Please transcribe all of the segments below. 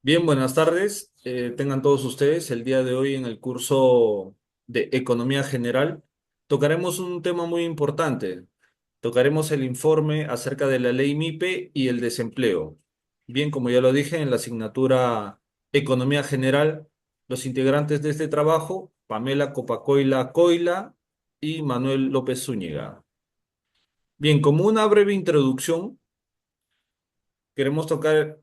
Bien, buenas tardes. Tengan todos ustedes el día de hoy en el curso de Economía General. Tocaremos un tema muy importante. Tocaremos el informe acerca de la ley MIPE y el desempleo. Bien, como ya lo dije en la asignatura Economía General, los integrantes de este trabajo, Pamela Copacoila Coila y Manuel López Zúñiga. Bien, como una breve introducción, queremos tocar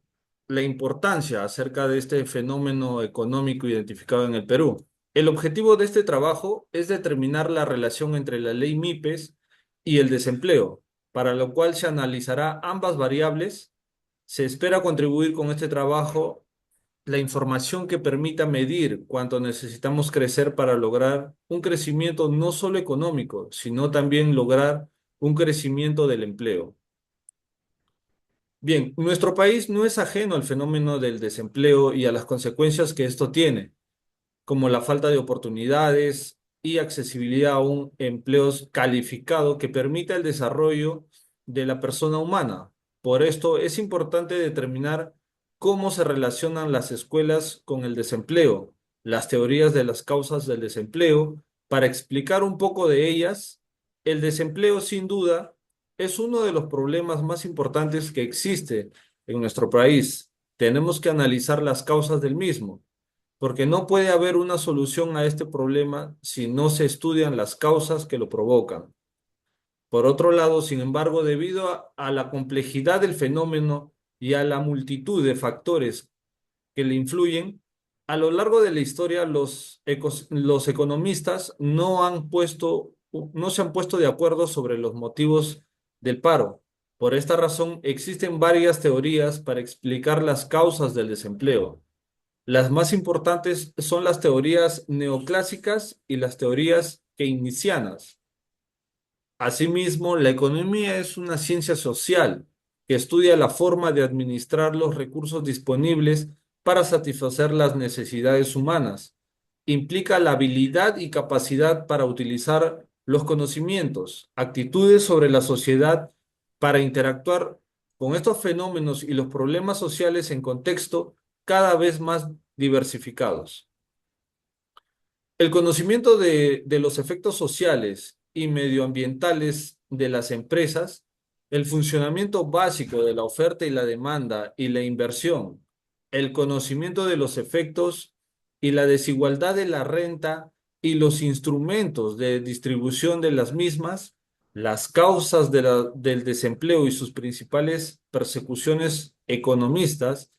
la importancia acerca de este fenómeno económico identificado en el Perú. El objetivo de este trabajo es determinar la relación entre la ley MIPES y el desempleo, para lo cual se analizará ambas variables. Se espera contribuir con este trabajo la información que permita medir cuánto necesitamos crecer para lograr un crecimiento no solo económico, sino también lograr un crecimiento del empleo. Bien, nuestro país no es ajeno al fenómeno del desempleo y a las consecuencias que esto tiene, como la falta de oportunidades y accesibilidad a un empleo calificado que permita el desarrollo de la persona humana. Por esto es importante determinar cómo se relacionan las escuelas con el desempleo, las teorías de las causas del desempleo. Para explicar un poco de ellas, el desempleo sin duda es uno de los problemas más importantes que existe en nuestro país. Tenemos que analizar las causas del mismo porque no puede haber una solución a este problema si no se estudian las causas que lo provocan. Por otro lado, sin embargo, debido a la complejidad del fenómeno y a la multitud de factores que le influyen, a lo largo de la historia los economistas no se han puesto de acuerdo sobre los motivos del paro. Por esta razón, existen varias teorías para explicar las causas del desempleo. Las más importantes son las teorías neoclásicas y las teorías keynesianas. Asimismo, la economía es una ciencia social que estudia la forma de administrar los recursos disponibles para satisfacer las necesidades humanas. Implica la habilidad y capacidad para utilizar los conocimientos, actitudes sobre la sociedad para interactuar con estos fenómenos y los problemas sociales en contexto cada vez más diversificados. El conocimiento de los efectos sociales y medioambientales de las empresas, el funcionamiento básico de la oferta y la demanda y la inversión, el conocimiento de los efectos y la desigualdad de la renta y los instrumentos de distribución de las mismas, las causas del desempleo y sus principales persecuciones economistas,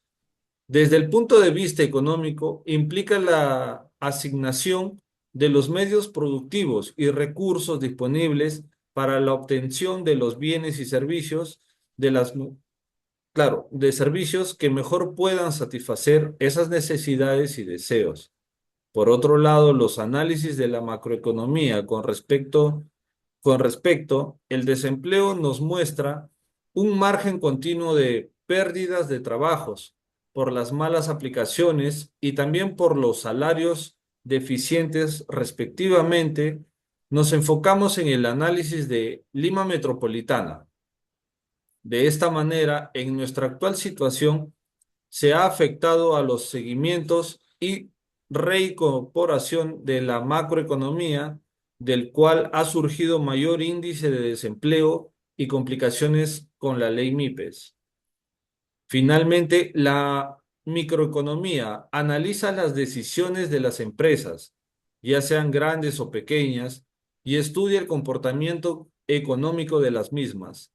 desde el punto de vista económico, implica la asignación de los medios productivos y recursos disponibles para la obtención de los bienes y servicios de claro, de servicios que mejor puedan satisfacer esas necesidades y deseos. Por otro lado, los análisis de la macroeconomía con respecto, el desempleo nos muestra un margen continuo de pérdidas de trabajos por las malas aplicaciones y también por los salarios deficientes respectivamente. Nos enfocamos en el análisis de Lima Metropolitana. De esta manera, en nuestra actual situación, se ha afectado a los seguimientos y reincorporación de la macroeconomía, del cual ha surgido mayor índice de desempleo y complicaciones con la ley MIPES. Finalmente, la microeconomía analiza las decisiones de las empresas, ya sean grandes o pequeñas, y estudia el comportamiento económico de las mismas,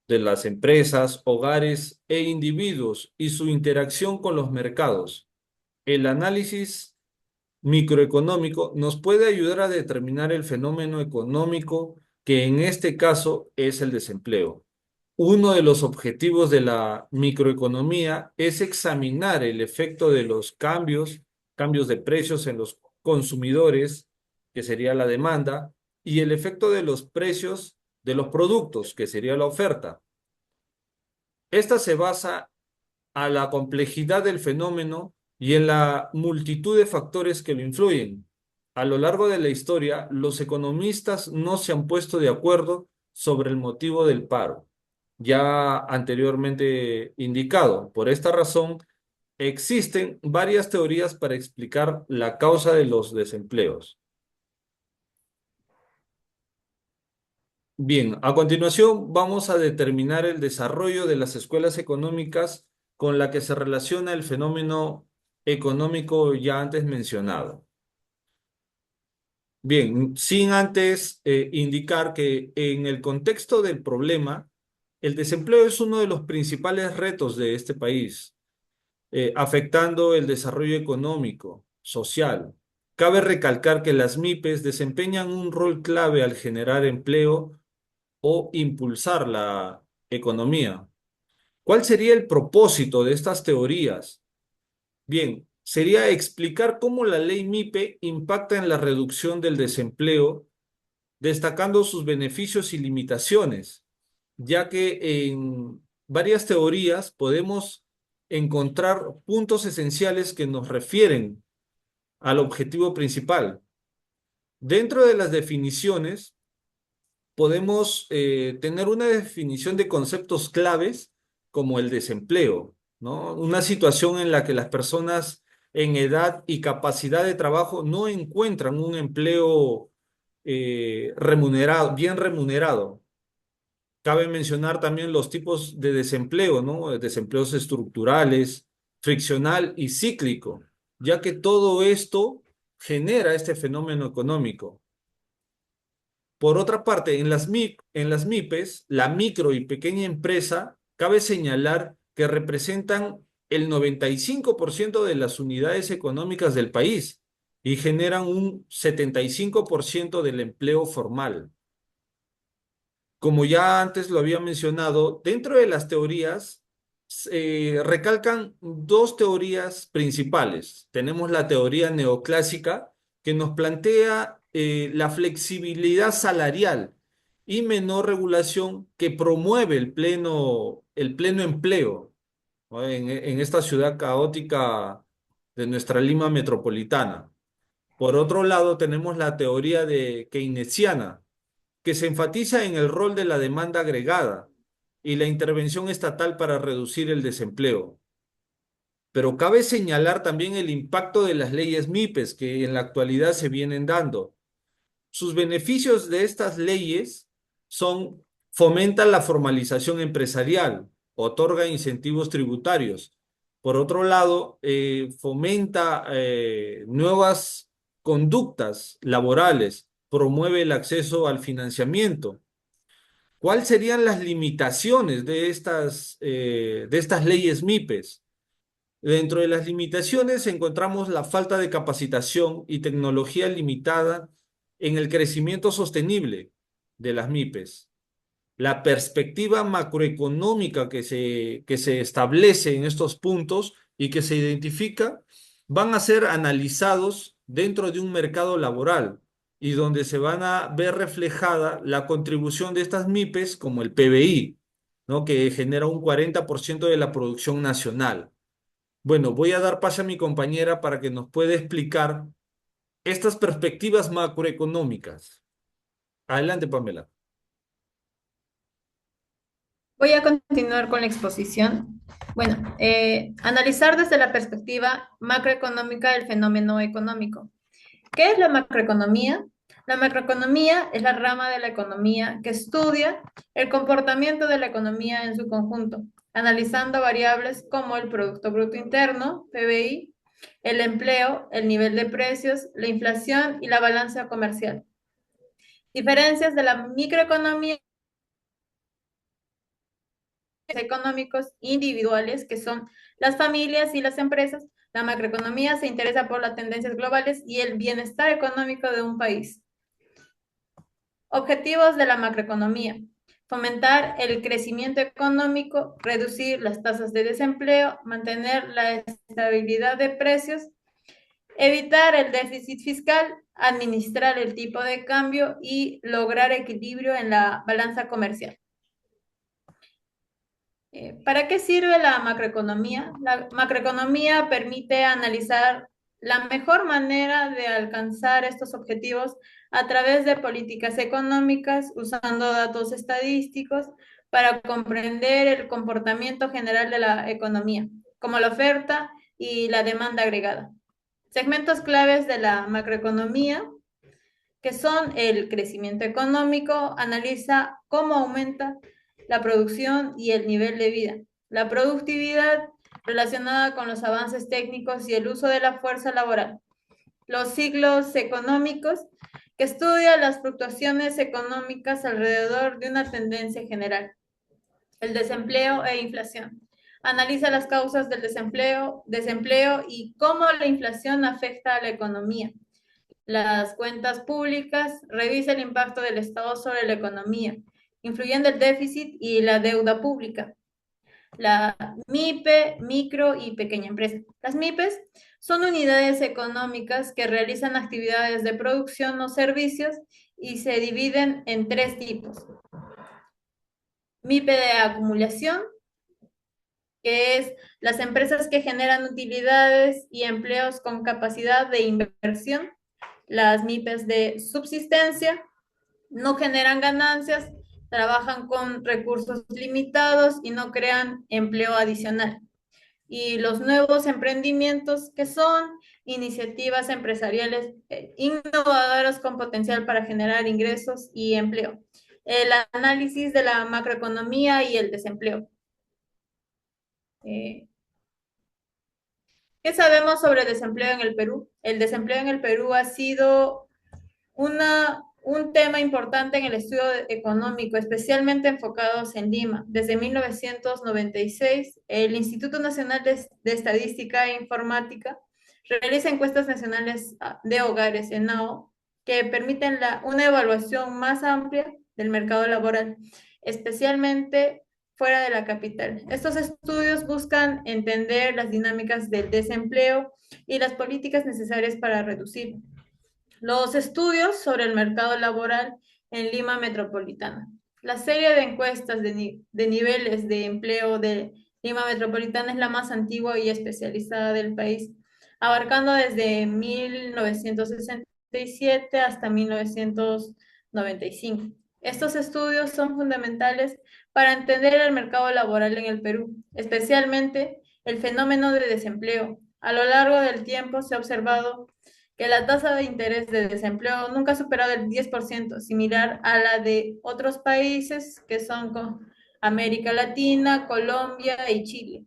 de las empresas, hogares e individuos y su interacción con los mercados. El análisis microeconómico nos puede ayudar a determinar el fenómeno económico que en este caso es el desempleo. Uno de los objetivos de la microeconomía es examinar el efecto de los cambios de precios en los consumidores, que sería la demanda, y el efecto de los precios de los productos, que sería la oferta. Esta se basa a la complejidad del fenómeno y en la multitud de factores que lo influyen. A lo largo de la historia, los economistas no se han puesto de acuerdo sobre el motivo del paro, ya anteriormente indicado. Por esta razón, Existen varias teorías para explicar la causa de los desempleos. Bien, a continuación vamos a determinar el desarrollo de las escuelas económicas con la que se relaciona el fenómeno económico ya antes mencionado. Bien, sin antes indicar que en el contexto del problema, el desempleo es uno de los principales retos de este país, afectando el desarrollo económico, social. Cabe recalcar que las MIPES desempeñan un rol clave al generar empleo o impulsar la economía. ¿Cuál sería el propósito de estas teorías? Bien, sería explicar cómo la ley MIPE impacta en la reducción del desempleo, destacando sus beneficios y limitaciones, ya que en varias teorías podemos encontrar puntos esenciales que nos refieren al objetivo principal. Dentro de las definiciones, podemos tener una definición de conceptos claves como el desempleo, ¿no? Una situación en la que las personas en edad y capacidad de trabajo no encuentran un empleo remunerado, bien remunerado. Cabe mencionar también los tipos de desempleo, ¿no? Desempleos estructurales, friccional y cíclico, ya que todo esto genera este fenómeno económico. Por otra parte, en las MIPES, la micro y pequeña empresa, cabe señalar que representan el 95% de las unidades económicas del país y generan un 75% del empleo formal. Como ya antes lo había mencionado, dentro de las teorías recalcan dos teorías principales. Tenemos la teoría neoclásica que nos plantea la flexibilidad salarial y menor regulación que promueve el pleno empleo, ¿no? En esta ciudad caótica de nuestra Lima metropolitana. Por otro lado, tenemos la teoría de keynesiana que se enfatiza en el rol de la demanda agregada y la intervención estatal para reducir el desempleo. Pero cabe señalar también el impacto de las leyes MIPES que en la actualidad se vienen dando. Sus beneficios de estas leyes son fomentan la formalización empresarial, otorga incentivos tributarios. Por otro lado, fomenta nuevas conductas laborales, promueve el acceso al financiamiento. ¿Cuáles serían las limitaciones de estas leyes MIPES? Dentro de las limitaciones encontramos la falta de capacitación y tecnología limitada en el crecimiento sostenible de las MIPES. La perspectiva macroeconómica que se establece en estos puntos y que se identifica van a ser analizados dentro de un mercado laboral y donde se van a ver reflejada la contribución de estas MIPES como el PBI, ¿no? Que genera un 40% de la producción nacional. Bueno, voy a dar paso a mi compañera para que nos pueda explicar estas perspectivas macroeconómicas. Adelante, Pamela. Voy a continuar con la exposición. Bueno, analizar desde la perspectiva macroeconómica el fenómeno económico. ¿Qué es la macroeconomía? La macroeconomía es la rama de la economía que estudia el comportamiento de la economía en su conjunto, analizando variables como el Producto Bruto Interno, PBI, el empleo, el nivel de precios, la inflación y la balanza comercial. Diferencias de la microeconomía económicos individuales, que son las familias y las empresas. La macroeconomía se interesa por las tendencias globales y el bienestar económico de un país. Objetivos de la macroeconomía: fomentar el crecimiento económico, reducir las tasas de desempleo, mantener la estabilidad de precios, evitar el déficit fiscal, administrar el tipo de cambio y lograr equilibrio en la balanza comercial. ¿Para qué sirve la macroeconomía? La macroeconomía permite analizar la mejor manera de alcanzar estos objetivos a través de políticas económicas, usando datos estadísticos para comprender el comportamiento general de la economía, como la oferta y la demanda agregada. Segmentos claves de la macroeconomía, que son el crecimiento económico, analiza cómo aumenta la producción y el nivel de vida. La productividad relacionada con los avances técnicos y el uso de la fuerza laboral. Los ciclos económicos, que estudia las fluctuaciones económicas alrededor de una tendencia general. El desempleo e inflación. Analiza las causas del desempleo y cómo la inflación afecta a la economía. Las cuentas públicas, revisa el impacto del Estado sobre la economía, incluyendo el déficit y la deuda pública. La MIPE, micro y pequeña empresa. Las MIPES son unidades económicas que realizan actividades de producción o servicios y se dividen en tres tipos. MIPE de acumulación, que es las empresas que generan utilidades y empleos con capacidad de inversión. Las MIPES de subsistencia, no generan ganancias, trabajan con recursos limitados y no crean empleo adicional. Y los nuevos emprendimientos, que son iniciativas empresariales innovadoras con potencial para generar ingresos y empleo. El análisis de la macroeconomía y el desempleo. Eh, ¿Qué sabemos sobre el desempleo en el Perú? El desempleo en el Perú ha sido un tema importante en el estudio económico, especialmente enfocados en Lima. Desde 1996, el Instituto Nacional de Estadística e Informática realiza encuestas nacionales de hogares, ENAO, que permiten una evaluación más amplia del mercado laboral, especialmente fuera de la capital. Estos estudios buscan entender las dinámicas del desempleo y las políticas necesarias para reducirlo. Los estudios sobre el mercado laboral en Lima Metropolitana. La serie de encuestas de niveles de empleo de Lima Metropolitana es la más antigua y especializada del país, abarcando desde 1967 hasta 1995. Estos estudios son fundamentales para entender el mercado laboral en el Perú, especialmente el fenómeno de desempleo. A lo largo del tiempo se ha observado que la tasa de interés de desempleo nunca ha superado el 10%, similar a la de otros países que son con América Latina, Colombia y Chile.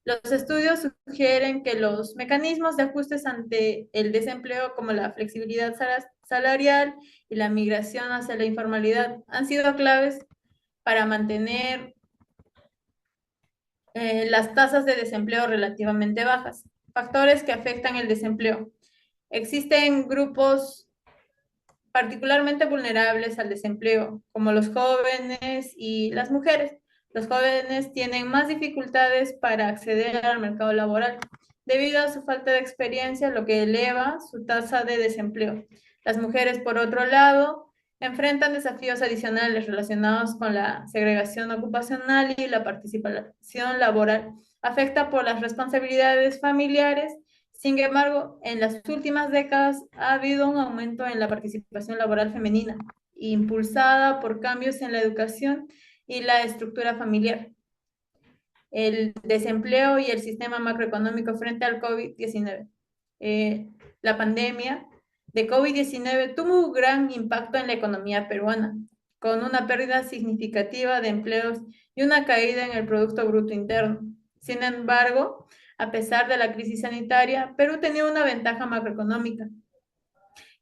Los estudios sugieren que los mecanismos de ajustes ante el desempleo, como la flexibilidad salarial y la migración hacia la informalidad, han sido claves para mantener las tasas de desempleo relativamente bajas. Factores que afectan el desempleo. Existen grupos particularmente vulnerables al desempleo, como los jóvenes y las mujeres. Los jóvenes tienen más dificultades para acceder al mercado laboral debido a su falta de experiencia, lo que eleva su tasa de desempleo. Las mujeres, por otro lado, enfrentan desafíos adicionales relacionados con la segregación ocupacional y la participación laboral. Afecta por las responsabilidades familiares. Sin embargo, en las últimas décadas ha habido un aumento en la participación laboral femenina, impulsada por cambios en la educación y la estructura familiar. El desempleo y el sistema macroeconómico frente al COVID-19. La pandemia de COVID-19 tuvo un gran impacto en la economía peruana, con una pérdida significativa de empleos y una caída en el Producto Bruto Interno. Sin embargo, a pesar de la crisis sanitaria, Perú tenía una ventaja macroeconómica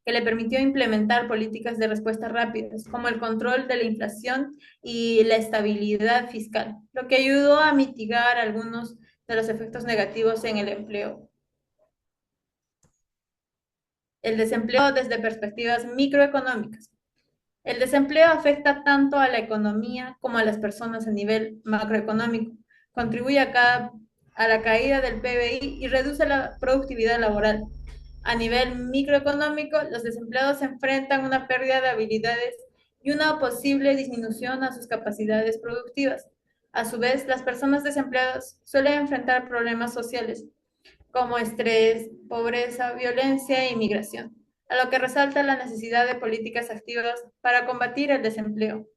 que le permitió implementar políticas de respuesta rápidas, como el control de la inflación y la estabilidad fiscal, lo que ayudó a mitigar algunos de los efectos negativos en el empleo. El desempleo desde perspectivas microeconómicas. El desempleo afecta tanto a la economía como a las personas a nivel macroeconómico. Contribuye a la caída del PBI y reduce la productividad laboral. A nivel microeconómico, los desempleados enfrentan una pérdida de habilidades y una posible disminución a sus capacidades productivas. A su vez, las personas desempleadas suelen enfrentar problemas sociales como estrés, pobreza, violencia e inmigración, a lo que resalta la necesidad de políticas activas para combatir el desempleo.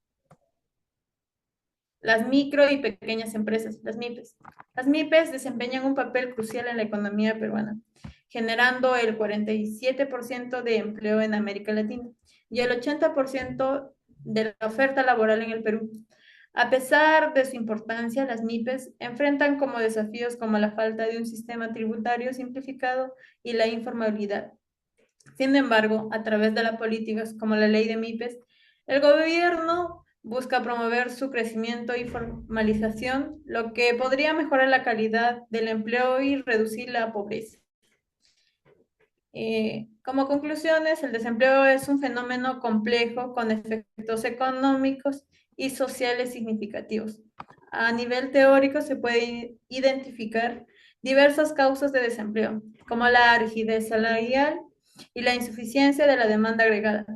las micro y pequeñas empresas, las MIPES. Las MIPES desempeñan un papel crucial en la economía peruana, generando el 47% de empleo en América Latina y el 80% de la oferta laboral en el Perú. A pesar de su importancia, las MIPES enfrentan como desafíos como la falta de un sistema tributario simplificado y la informalidad. Sin embargo, a través de las políticas como la ley de MIPES, el gobierno busca promover su crecimiento y formalización, lo que podría mejorar la calidad del empleo y reducir la pobreza. Como conclusiones, el desempleo es un fenómeno complejo con efectos económicos y sociales significativos. A nivel teórico se puede identificar diversas causas de desempleo, como la rigidez salarial y la insuficiencia de la demanda agregada.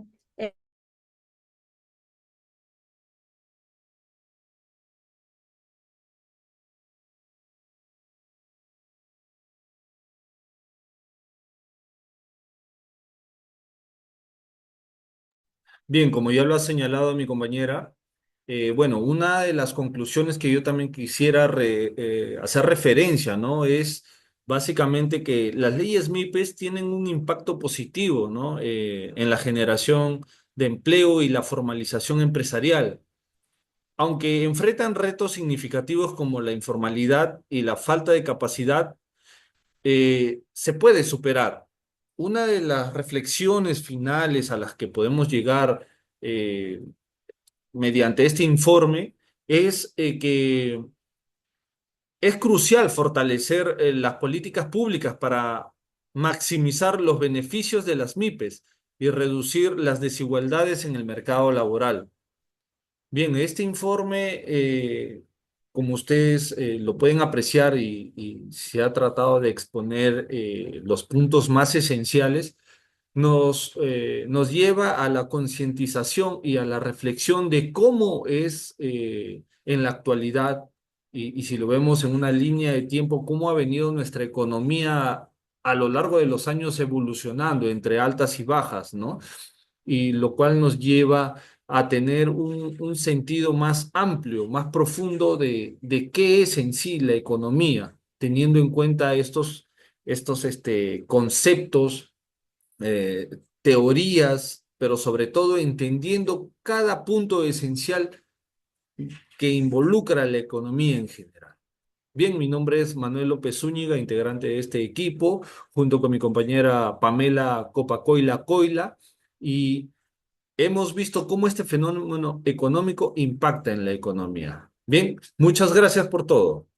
Bien, como ya lo ha señalado mi compañera, bueno, una de las conclusiones que yo también quisiera hacer referencia, ¿no? Es básicamente que las leyes MIPES tienen un impacto positivo, ¿no? En la generación de empleo y la formalización empresarial. Aunque enfrentan retos significativos como la informalidad y la falta de capacidad, se puede superar. Una de las reflexiones finales a las que podemos llegar mediante este informe es que es crucial fortalecer las políticas públicas para maximizar los beneficios de las MIPES y reducir las desigualdades en el mercado laboral. Bien, este informe, como ustedes lo pueden apreciar y se ha tratado de exponer los puntos más esenciales, nos lleva a la concientización y a la reflexión de cómo es en la actualidad, y si lo vemos en una línea de tiempo, cómo ha venido nuestra economía a lo largo de los años evolucionando entre altas y bajas, ¿no? Y lo cual nos lleva a tener un sentido más amplio, más profundo de qué es en sí la economía, teniendo en cuenta estos conceptos, eh, teorías, pero sobre todo entendiendo cada punto esencial que involucra la economía en general. Bien, mi nombre es Manuel López Zúñiga, integrante de este equipo, junto con mi compañera Pamela Copacoila Coila, y hemos visto cómo este fenómeno económico impacta en la economía. Bien, muchas gracias por todo.